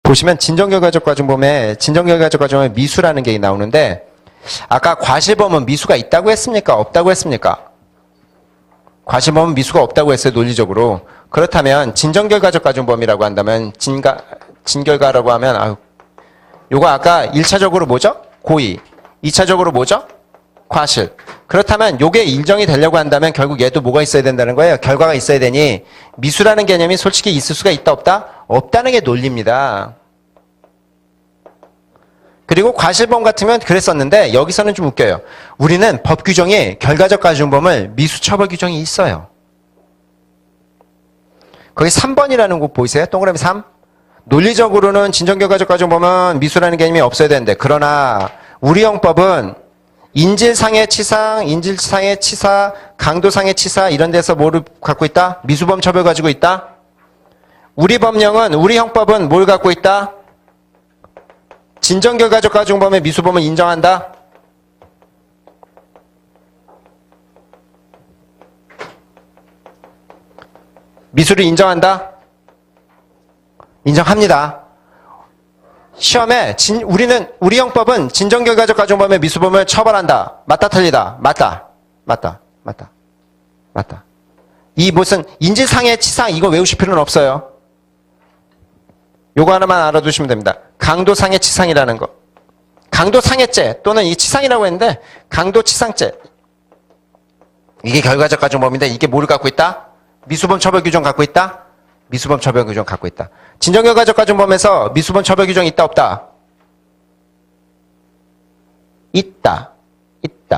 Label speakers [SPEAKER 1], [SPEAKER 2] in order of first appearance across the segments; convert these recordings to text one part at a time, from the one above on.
[SPEAKER 1] 보시면 진정결과적 과정범에 미수라는 게 나오는데 아까 과실범은 미수가 있다고 했습니까? 없다고 했습니까? 과실범은 미수가 없다고 했어요. 논리적으로. 그렇다면 진정결과적 과정범이라고 한다면 진결과라고 하면 요거 아까 1차적으로 뭐죠? 고의. 2차적으로 뭐죠? 과실. 그렇다면 요게 인정이 되려고 한다면 결국 얘도 뭐가 있어야 된다는 거예요? 결과가 있어야 되니 미수라는 개념이 솔직히 있을 수가 있다 없다? 없다는 게 논리입니다. 그리고 과실범 같으면 그랬었는데 여기서는 좀 웃겨요. 우리는 법 규정에 결과적 과실범을 미수 처벌 규정이 있어요. 거기 3번이라는 곳 보이세요? 동그라미 3. 논리적으로는 진정결과적 과실범은 미수라는 개념이 없어야 되는데 그러나 우리 형법은 인질상의 치상, 인질상의 치사, 강도상의 치사 이런 데서 뭐를 갖고 있다? 미수범 처벌 가지고 있다? 우리 법령은 우리 형법은 뭘 갖고 있다? 진정결과적 과정범의 미수범을 인정한다? 미수를 인정한다? 인정합니다. 시험에 우리 형법은 진정결과적 과정범의 미수범을 처벌한다. 맞다 틀리다. 맞다. 이 무슨 인질상해 치상 이거 외우실 필요는 없어요. 요거 하나만 알아두시면 됩니다. 강도상해 치상이라는 거. 강도상해죄 또는 이 치상이라고 했는데 강도치상죄. 이게 결과적 과정범인데 이게 뭐를 갖고 있다? 미수범 처벌 규정 갖고 있다? 미수범 처벌 규정 갖고 있다. 진정결과적 과정범에서 미수범 처벌 규정 있다 없다? 있다.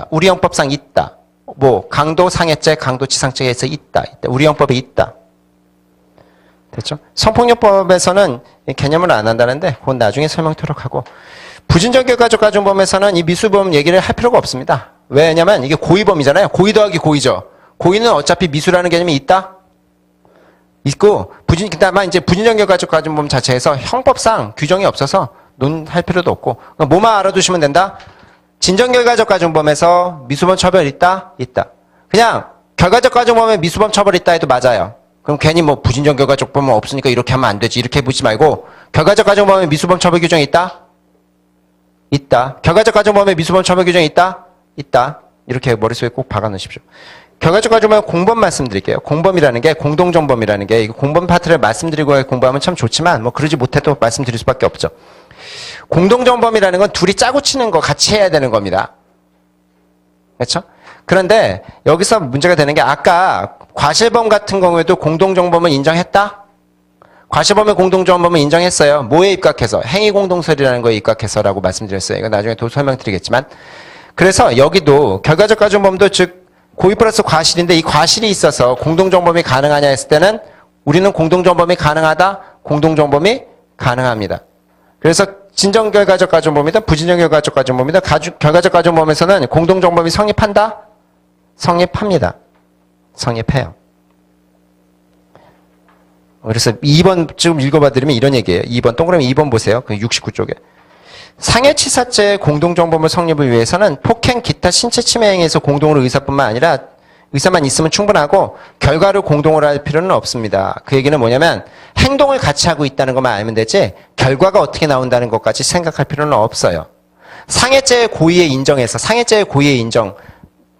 [SPEAKER 1] 우리 형법상 있다. 뭐 강도상해죄, 강도치상죄에서 있다. 우리 형법에 있다. 됐죠? 성폭력법에서는 개념을 안 한다는데 그건 나중에 설명토록 하고 부진정결과적 과정범에서는 이 미수범 얘기를 할 필요가 없습니다. 왜냐면 이게 고의범이잖아요. 고의 더하기 고의죠. 고의는 어차피 미수라는 개념이 있다? 있고 그다음에 이제 부진정결과적 과정범 자체에서 형법상 규정이 없어서 논할 필요도 없고 뭐만 알아두시면 된다? 진정결과적 과정범에서 미수범 처벌 있다? 있다. 그냥 결과적 과정범에 미수범 처벌 있다 해도 맞아요. 그럼 괜히 뭐 부진정결과적 범은 없으니까 이렇게 하면 안 되지 이렇게 보지 말고 결과적 과정범에 미수범 처벌 규정이 있다? 있다. 결과적 과정범에 미수범 처벌 규정이 있다? 있다. 이렇게 머릿속에 꼭 박아놓으십시오. 결과적 과정범 공범 말씀드릴게요. 공범이라는 게 공동정범이라는 게 공범 파트를 말씀드리고 공부하면 참 좋지만 뭐 그러지 못해도 말씀드릴 수밖에 없죠. 공동정범이라는 건 둘이 짜고 치는 거 같이 해야 되는 겁니다. 그렇죠? 그런데 여기서 문제가 되는 게 아까 과실범 같은 경우에도 공동정범을 인정했다? 과실범의 공동정범을 인정했어요. 뭐에 입각해서? 행위공동설이라는 거에 입각해서라고 말씀드렸어요. 이거 나중에 또 설명드리겠지만. 그래서 여기도 결과적 과정범도 즉 고의 플러스 과실인데 이 과실이 있어서 공동정범이 가능하냐 했을 때는 우리는 공동정범이 가능하다? 공동정범이 가능합니다. 그래서 진정결과적 과정범이든 부진정결과적 과정범이든 결과적 과정범에서는 공동정범이 성립한다? 성립합니다. 성립해요. 그래서 2번 좀 읽어봐드리면 이런 얘기예요. 2번 동그라미 2번 보세요. 그 69쪽에. 상해치사죄 공동정범을 성립을 위해서는 폭행, 기타 신체 침해 행위에서 공동으로 의사뿐만 아니라 의사만 있으면 충분하고 결과를 공동으로 할 필요는 없습니다. 그 얘기는 뭐냐면 행동을 같이 하고 있다는 것만 알면 되지 결과가 어떻게 나온다는 것까지 생각할 필요는 없어요. 상해죄의 고의에 인정해서 상해죄의 고의에 인정.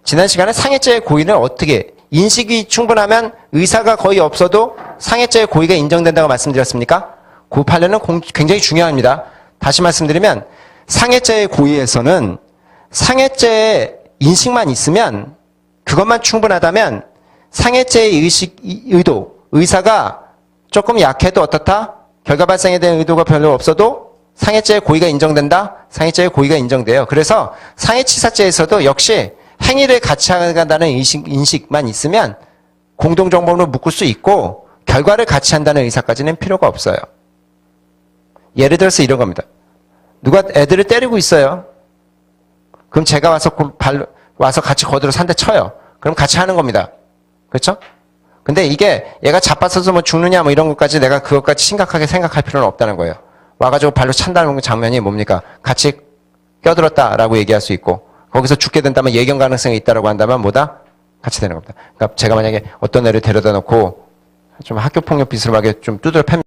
[SPEAKER 1] 지난 시간에 상해죄의 고의는 어떻게 인식이 충분하면 의사가 거의 없어도 상해죄의 고의가 인정된다고 말씀드렸습니까? 그 판례는 굉장히 중요합니다. 다시 말씀드리면 상해죄의 고의에서는 상해죄의 인식만 있으면 그것만 충분하다면 상해죄의 의도, 의사가 조금 약해도 어떻다? 결과 발생에 대한 의도가 별로 없어도 상해죄의 고의가 인정된다? 상해죄의 고의가 인정돼요. 그래서 상해치사죄에서도 역시 행위를 같이 한다는 인식만 있으면 공동정범으로 묶을 수 있고 결과를 같이 한다는 의사까지는 필요가 없어요. 예를 들어서 이런 겁니다. 누가 애들을 때리고 있어요. 그럼 제가 와서 같이 거들어서 한 대 쳐요. 그럼 같이 하는 겁니다. 그렇죠? 근데 이게 얘가 자빠져서 뭐 죽느냐 뭐 이런 것까지 내가 그것까지 심각하게 생각할 필요는 없다는 거예요. 와가지고 발로 찬다는 장면이 뭡니까? 같이 껴들었다라고 얘기할 수 있고 거기서 죽게 된다면 예견 가능성이 있다라고 한다면 뭐다? 같이 되는 겁니다. 그러니까 제가 만약에 어떤 애를 데려다 놓고 좀 학교폭력 비스름하게 좀 두드려 팹니다.